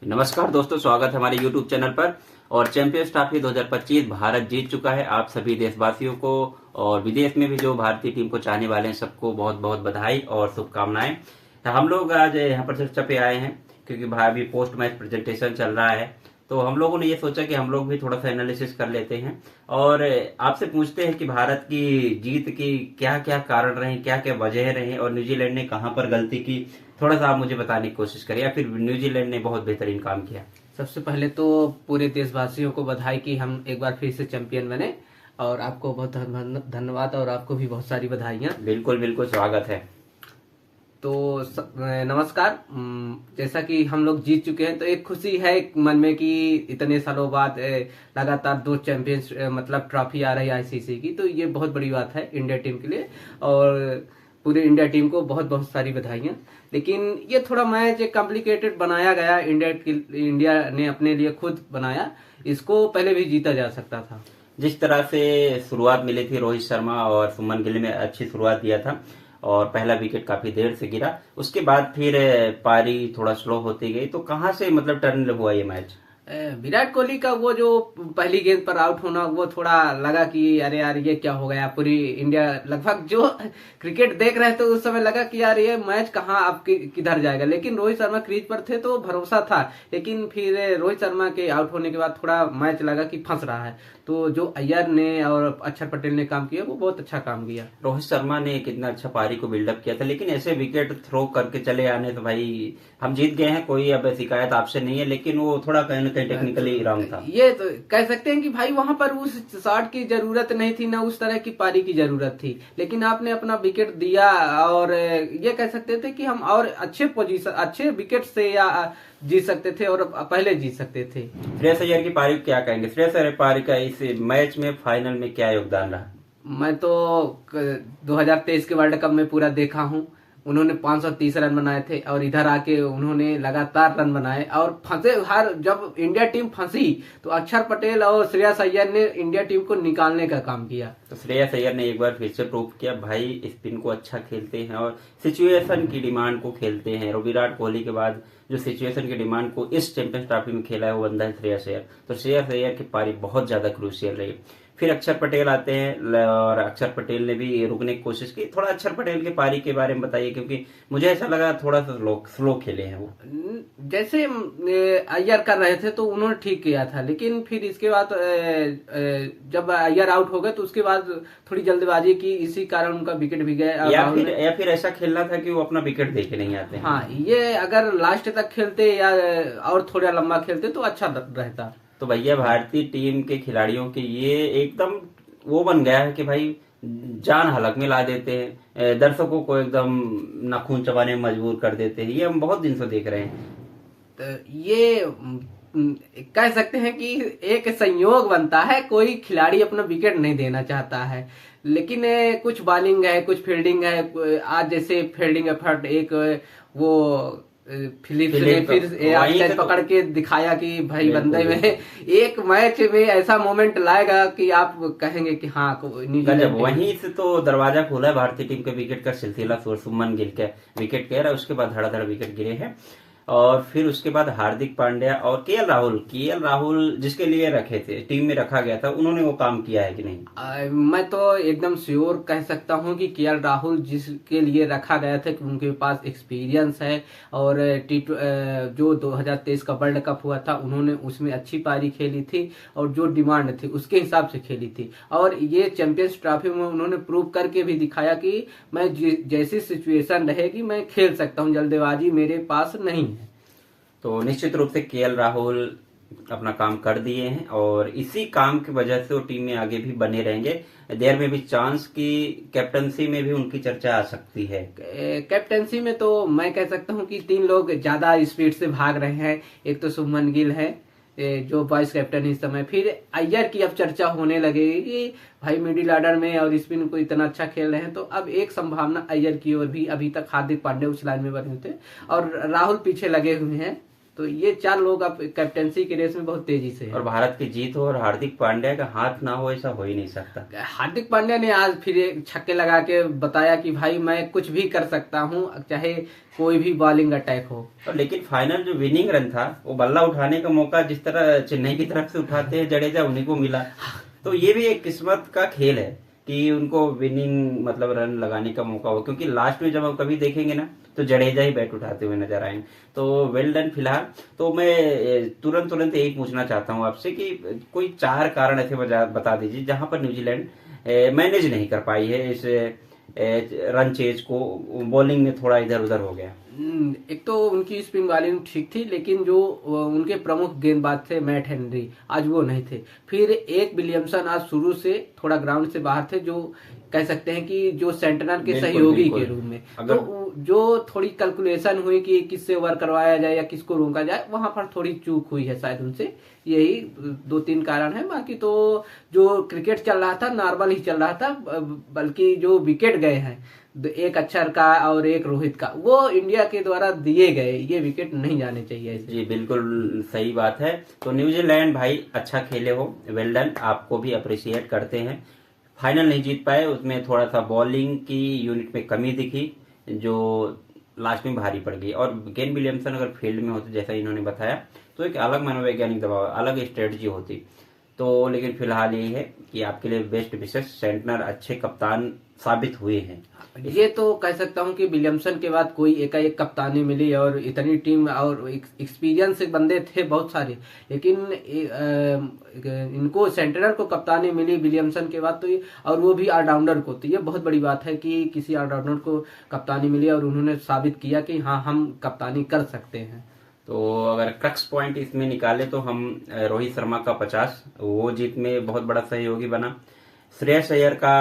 नमस्कार दोस्तों, स्वागत है हमारे YouTube चैनल पर। और चैंपियंस ट्रॉफी 2025 भारत जीत चुका है। आप सभी देशवासियों को और विदेश में भी जो भारतीय टीम को चाहने वाले हैं सबको बहुत बहुत बधाई और शुभकामनाएं। हम लोग आज यहाँ पर चर्चा पे आए हैं क्योंकि भाई अभी पोस्ट मैच प्रेजेंटेशन चल रहा है, तो हम लोगों ने ये सोचा कि हम लोग भी थोड़ा सा एनालिसिस कर लेते हैं और आपसे पूछते हैं कि भारत की जीत की क्या क्या कारण रहे, क्या क्या वजह रहे और न्यूजीलैंड ने कहां पर गलती की। थोड़ा सा आप मुझे बताने की कोशिश करिए, या फिर न्यूजीलैंड ने बहुत बेहतरीन काम किया। सबसे पहले तो पूरे देशवासियों को बधाई कि हम एक बार फिर से चैंपियन बने, और आपको बहुत धन्यवाद, और आपको भी बहुत सारी बधाइयाँ। बिल्कुल बिल्कुल, स्वागत है। तो नमस्कार। जैसा कि हम लोग जीत चुके हैं तो एक खुशी है मन में कि इतने सालों बाद लगातार 2 चैंपियंस मतलब ट्रॉफी आ रही है आईसीसी की, तो ये बहुत बड़ी बात है इंडिया टीम के लिए, और पूरे इंडिया टीम को बहुत बहुत सारी बधाइयाँ। लेकिन ये थोड़ा मैच कॉम्प्लिकेटेड बनाया गया, इंडिया ने अपने लिए खुद बनाया। इसको पहले भी जीता जा सकता था। जिस तरह से शुरुआत मिली थी रोहित शर्मा और सुमन गिल में अच्छी शुरुआत दिया था और पहला विकेट काफी देर से गिरा, उसके बाद फिर पारी थोड़ा स्लो होती गई, तो कहां से मतलब टर्न हुआ ये मैच? विराट कोहली का वो जो पहली गेंद पर आउट होना, वो थोड़ा लगा कि अरे यार ये क्या हो गया। पूरी इंडिया लगभग जो क्रिकेट देख रहे थे उस समय लगा कि यार ये मैच कहाँ अब किधर जाएगा। लेकिन रोहित शर्मा क्रीज पर थे तो भरोसा था। लेकिन फिर रोहित शर्मा के आउट होने के बाद थोड़ा मैच लगा कि फंस रहा है। तो जो अय्यर ने और अक्षर पटेल ने काम किया वो बहुत अच्छा काम किया। रोहित शर्मा ने कितना अच्छा पारी को बिल्डअप किया था, लेकिन ऐसे विकेट थ्रो करके चले आने तो भाई हम जीत गए हैं, कोई अब शिकायत आपसे नहीं है, लेकिन वो थोड़ा कहीं ना कहीं टेक्निकली रॉन्ग था। ये तो कह सकते हैं कि भाई वहां पर उस शॉट की जरूरत नहीं थी, ना उस तरह की पारी की जरूरत थी, लेकिन आपने अपना विकेट दिया। और ये कह सकते थे कि हम और अच्छे पोजीशन, अच्छे विकेट से या जीत सकते थे और पहले जीत सकते थे। श्रेयस अय्यर की पारी क्या कहेंगे? श्रेयस अय्यर पारी का इस मैच में फाइनल में क्या योगदान रहा? मैं तो 2023 के वर्ल्ड कप में पूरा देखा हूं। उन्होंने 530 रन बनाए थे और इधर आके उन्होंने लगातार रन बनाए और फंसे। हर जब इंडिया टीम फंसी तो अक्षर पटेल और श्रेयस अय्यर ने इंडिया टीम को निकालने का काम किया। तो श्रेयस अय्यर ने एक बार फिर से प्रूव किया, भाई स्पिन को अच्छा खेलते हैं और सिचुएशन की डिमांड को खेलते हैं। और विराट कोहली के बाद जो सिचुएशन की डिमांड को इस चैंपियंस ट्रॉफी में खेला है वो बंदा है श्रेयस अय्यर। तो श्रेयस अय्यर की पारी बहुत ज्यादा क्रूशियल रही। फिर अक्षर पटेल आते हैं और अक्षर पटेल ने भी रुकने की कोशिश की। थोड़ा अक्षर पटेल की पारी के बारे में बताइए, क्योंकि मुझे ऐसा लगा थोड़ा सा स्लो खेले हैं वो। जैसे अय्यर कर रहे थे तो उन्होंने ठीक किया था, लेकिन फिर इसके बाद जब अय्यर आउट हो गए तो उसके बाद थोड़ी जल्दबाजी की, इसी कारण उनका विकेट भी गया। या फिर ऐसा खेलना था कि वो अपना विकेट दे के नहीं आते हैं। हाँ, ये अगर लास्ट तक खेलते या और थोड़ा लंबा खेलते तो अच्छा रहता। तो भैया भारतीय टीम के खिलाड़ियों के ये एकदम वो बन गया है कि भाई जान हलक में ला देते हैं, दर्शकों को एकदम नाखून चबाने में मजबूर कर देते हैं। ये हम बहुत दिन से देख रहे हैं। तो ये कह सकते हैं कि एक संयोग बनता है, कोई खिलाड़ी अपना विकेट नहीं देना चाहता है, लेकिन कुछ बॉलिंग है, कुछ फील्डिंग है। आज जैसे फील्डिंग एफर्ट एक वो फिलिप्स ने फिर कैच पकड़ के दिखाया कि भाई बंदे में एक मैच में ऐसा मोमेंट लाएगा कि आप कहेंगे कि हाँ गजब। वहीं से तो दरवाजा खोला है भारतीय टीम के विकेट का सिलसिला। सुमन गिल के विकेट गिरा है, उसके बाद धड़ाधड़ विकेट गिरे हैं। और फिर उसके बाद हार्दिक पांड्या और केएल राहुल जिसके लिए रखे थे, टीम में रखा गया था, उन्होंने वो काम किया है कि नहीं? मैं तो एकदम श्योर कह सकता हूं कि केएल राहुल जिसके लिए रखा गया था कि उनके पास एक्सपीरियंस है, और जो 2023 का वर्ल्ड कप हुआ था उन्होंने उसमें अच्छी पारी खेली थी और जो डिमांड थी उसके हिसाब से खेली थी। और ये चैंपियंस ट्रॉफी में उन्होंने प्रूव करके भी दिखाया कि मैं जैसी सिचुएशन रहेगी मैं खेल सकता हूँ, जल्दबाजी मेरे पास नहीं है। तो निश्चित रूप से केएल राहुल अपना काम कर दिए हैं और इसी काम की वजह से वो टीम में आगे भी बने रहेंगे। देयर में भी चांस की कैप्टनसी में भी उनकी चर्चा आ सकती है। कैप्टनसी में तो मैं कह सकता हूं कि 3 लोग ज्यादा स्पीड से भाग रहे हैं। एक तो शुभमन गिल है जो वाइस कैप्टन इस समय, फिर अय्यर की अब चर्चा होने लगेगी कि भाई मिडिल ऑर्डर में और स्पिन को इतना अच्छा खेल रहे हैं, तो अब एक संभावना अय्यर की ओर भी। अभी तक हार्दिक पांड्या उस लाइन में बने थे और राहुल पीछे लगे हुए हैं, तो ये 4 लोग अब कैप्टेंसी के रेस में बहुत तेजी से और है। भारत की जीत हो और हार्दिक पांड्या का हाथ ना हो, ऐसा हो ही नहीं सकता। हार्दिक पांड्या ने आज फिर एक छक्के लगा के बताया कि भाई मैं कुछ भी कर सकता हूँ, चाहे कोई भी बॉलिंग अटैक हो। और लेकिन फाइनल जो विनिंग रन था, वो बल्ला उठाने का मौका जिस तरह चेन्नई की तरफ से उठाते हैं जडेजा, उन्हीं को मिला। तो ये भी एक किस्मत का खेल है कि उनको विनिंग मतलब रन लगाने का मौका हो, क्योंकि लास्ट में जब हम कभी देखेंगे ना तो जडेजा ही बैट उठाते हुए नजर आएंगे। तो वेल डन फिलहाल। तो मैं तुरंत तुरंत यही पूछना चाहता हूँ आपसे कि कोई 4 कारण ऐसे बता दीजिए जहां पर न्यूजीलैंड मैनेज नहीं कर पाई है इस रन चेज को, बॉलिंग में थोड़ा इधर उधर हो गया। एक तो उनकी स्पिन बॉलिंग ठीक थी, लेकिन जो उनके प्रमुख गेंदबाज थे मैट हेनरी, आज वो नहीं थे। फिर एक विलियमसन आज शुरू से थोड़ा ग्राउंड से बाहर थे, जो कह सकते हैं कि जो सेंटनर के बिल्कुल, सहयोगी बिल्कुल। के रूप में। अगर तो जो थोड़ी कैलकुलेशन हुई कि किससे ओवर करवाया जाए या किसको रोका जाए, वहां पर थोड़ी चूक हुई है शायद उनसे। यही 2-3 कारण है। बाकी तो जो क्रिकेट चल रहा था नॉर्मल ही चल रहा था, बल्कि जो विकेट गए हैं, एक अक्षर का और एक रोहित का, वो इंडिया के द्वारा दिए गए, ये विकेट नहीं जाने चाहिए ऐसे। जी बिल्कुल सही बात है। तो न्यूजीलैंड भाई अच्छा खेले हो, वेल डन, आपको भी अप्रिशिएट करते हैं। फाइनल नहीं जीत पाए, उसमें थोड़ा सा बॉलिंग की यूनिट में कमी दिखी जो लास्ट में भारी पड़ गई। और केन विलियमसन अगर फील्ड में होते जैसा इन्होंने बताया तो एक अलग मनोवैज्ञानिक दबाव, अलग स्ट्रेटजी होती। तो लेकिन फिलहाल यही है कि आपके लिए बेस्ट विशेष, सेंटनर अच्छे कप्तान साबित हुए हैं। ये तो कह सकता हूँ कि विलियमसन के बाद कोई एकाएक कप्तानी मिली और इतनी टीम और एक्सपीरियंस से बंदे थे बहुत सारे, लेकिन इनको सेंटनर को कप्तानी मिली विलियमसन के बाद, तो ये और वो भी ऑलराउंडर को, तो ये बहुत बड़ी बात है कि किसी ऑलराउंडर को कप्तानी मिली और उन्होंने साबित किया कि हाँ हम कप्तानी कर सकते हैं। तो अगर क्रक्स पॉइंट इसमें निकाले तो हम रोहित शर्मा का 50 वो जीत में बहुत बड़ा सहयोगी बना। श्रेयस अय्यर का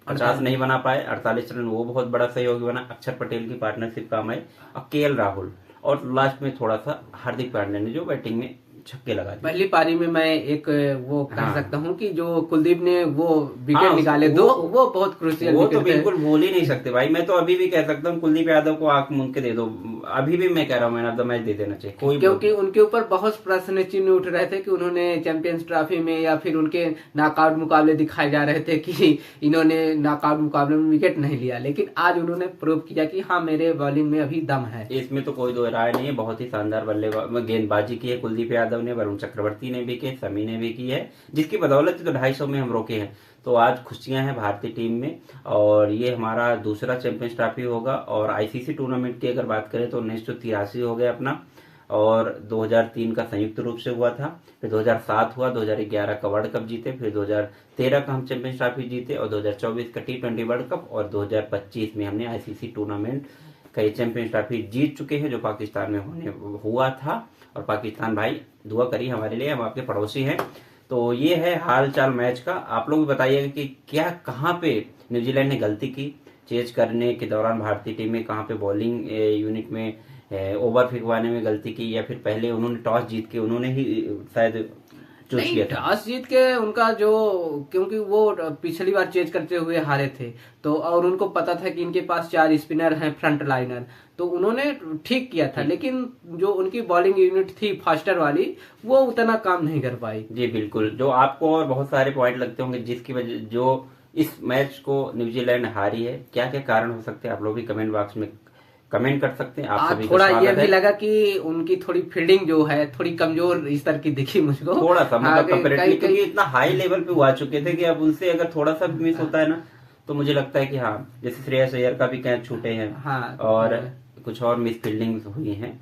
50 नहीं बना पाए, 48 रन वो बहुत बड़ा सहयोगी बना। अक्षर पटेल की पार्टनरशिप काम आई, और केएल राहुल, और लास्ट में थोड़ा सा हार्दिक पांड्या ने जो बैटिंग में छक्के लगा दिए। पहली पारी में मैं एक वो कह हाँ। सकता हूँ कि जो कुलदीप ने वो विकेट हाँ, निकाले वो- दो, वो बहुत क्रूशियल वो तो विकेट थे। बिल्कुल भूल ही नहीं सकते भाई। मैं तो अभी भी कह सकता हूँ कुलदीप यादव को आंख मूंद के दे दो, अभी भी मैं कह रहा हूँ मैन ऑफ द मैच दे देना चाहिए। कोई क्योंकि उनके ऊपर बहुत प्रश्न चिन्ह उठ रहे थे कि उन्होंने चैंपियंस ट्रॉफी में या फिर उनके नॉकआउट मुकाबले दिखाए जा रहे थे कि इन्होंने नॉकआउट मुकाबले में विकेट नहीं लिया, लेकिन आज उन्होंने प्रूव किया कि हाँ मेरे बॉलिंग में अभी दम है। इसमें तो कोई दो राय नहीं है, बहुत ही शानदार गेंदबाजी की है कुलदीप यादव ने, वरुण चक्रवर्ती ने भी की, समी ने भी की है, जिसकी बदौलत तो 250 में हम रोके हैं। तो आज खुशियां हैं भारतीय टीम में, और ये हमारा दूसरा चैंपियंस ट्रॉफी होगा। और आईसीसी टूर्नामेंट की अगर बात करें तो 1983 हो गया अपना, और 2003 का संयुक्त रूप से हुआ था, फिर 2007 हुआ, 2011 का वर्ल्ड कप जीते, फिर 2013 का हम चैंपियंस ट्रॉफी जीते, और 2024 का T20 वर्ल्ड कप, और 2025 में हमने आईसीसी टूर्नामेंट का ये चैंपियंस ट्रॉफी जीत चुके हैं, जो पाकिस्तान में होने हुआ था। और पाकिस्तान भाई दुआ करिए हमारे लिए, हम आपके पड़ोसी हैं। तो ये है हाल चाल मैच का। आप लोग भी बताइएगा कि क्या कहाँ पे न्यूजीलैंड ने गलती की चेज करने के दौरान, भारतीय टीम में कहाँ पे बॉलिंग यूनिट में ओवर फेंकवाने में गलती की, या फिर पहले उन्होंने टॉस जीत के उन्होंने ही शायद चूज नहीं, किया था। टॉस जीत के उनका जो, क्योंकि वो पिछली बार चेज करते हुए हारे थे, तो और उनको पता था कि इनके पास 4 स्पिनर हैं फ्रंट लाइनर, तो उन्होंने ठीक किया था। लेकिन जो उनकी बॉलिंग यूनिट थी फास्टर वाली, वो उतना काम नहीं कर पाई। जी बिल्कुल, जो आपको और बहुत सारे पॉइंट लगते होंगे जिसकी वजह जो इस मैच को न्यूजीलैंड हारी है, क्या क्या कारण हो सकते हैं, आप लोग भी कमेंट बॉक्स में कमेंट कर सकते हैं। आप सभी का थोड़ा ये स्वागत भी है। लगा कि उनकी थोड़ी फील्डिंग जो है थोड़ी कमजोर इस तरह की दिखी मुझको, थोड़ा सा हाँ, मतलब कंपेरेटिवली, कहीं- क्योंकि इतना हाई लेवल पे वो आ चुके थे कि अब उनसे अगर थोड़ा सा मिस होता है ना, तो मुझे लगता है कि हाँ, जैसे श्रेयस अय्यर का भी कैच छूटे हैं, हाँ, और कुछ और मिस फील्डिंग हुई हैं,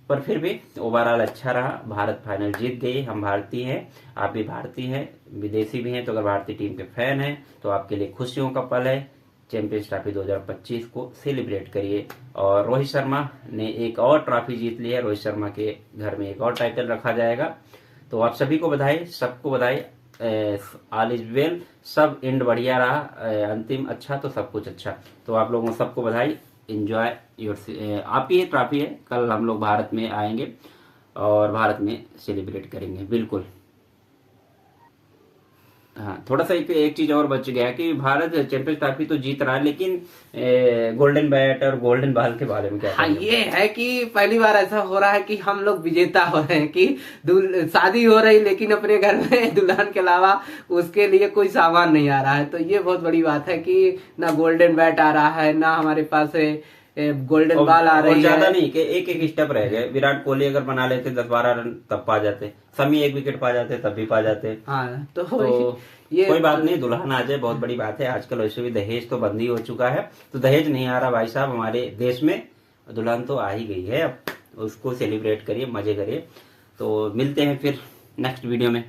पर फिर भी ओवरऑल अच्छा रहा। भारत फाइनल जीत गई, हम भारतीय हैं, आप भी भारतीय हैं, विदेशी भी हैं, तो अगर भारतीय टीम के फैन हैं तो आपके लिए खुशियों का पल है। चैंपियंस ट्रॉफी 2025 को सेलिब्रेट करिए। और रोहित शर्मा ने एक और ट्रॉफी जीत ली है, रोहित शर्मा के घर में एक और टाइटल रखा जाएगा। तो आप सभी को बधाई, सबको बधाई, ऑल इज वेल, सब एंड बढ़िया रहा, अंतिम अच्छा तो सब कुछ अच्छा। तो आप लोगों सबको बधाई, एंजॉय योर, आपकी ट्रॉफी है, कल हम लोग भारत में आएंगे और भारत में सेलिब्रेट करेंगे बिल्कुल। हाँ, थोड़ा सा एक चीज और बच गया कि भारत चैंपियंस ट्रॉफी तो जीत रहा है, लेकिन गोल्डन बैट और गोल्डन बॉल के बारे में क्या हाँ, कहेंगे? ये है कि पहली बार ऐसा हो रहा है कि हम लोग विजेता हो रहे हैं कि शादी हो रही लेकिन अपने घर में दुल्हन के अलावा उसके लिए कोई सामान नहीं आ रहा है। तो ये बहुत बड़ी बात है कि ना गोल्डन बैट आ रहा है, ना हमारे पास गोल्डन बॉल आ और रही ज्यादा है। नहीं कि एक एक स्टेप रह गए। विराट कोहली अगर बना लेते 10-12 रन तब पा जाते, शमी एक विकेट पा जाते तब भी पा जाते। हाँ, तो तो ये कोई बात नहीं, दुल्हन आ जाए बहुत बड़ी बात है। आजकल वैसे भी दहेज तो बंद ही हो चुका है, तो दहेज नहीं आ रहा भाई साहब हमारे देश में, दुल्हन तो आ ही गई है। अब उसको सेलिब्रेट करिए, मजे करिए। तो मिलते हैं फिर नेक्स्ट वीडियो में।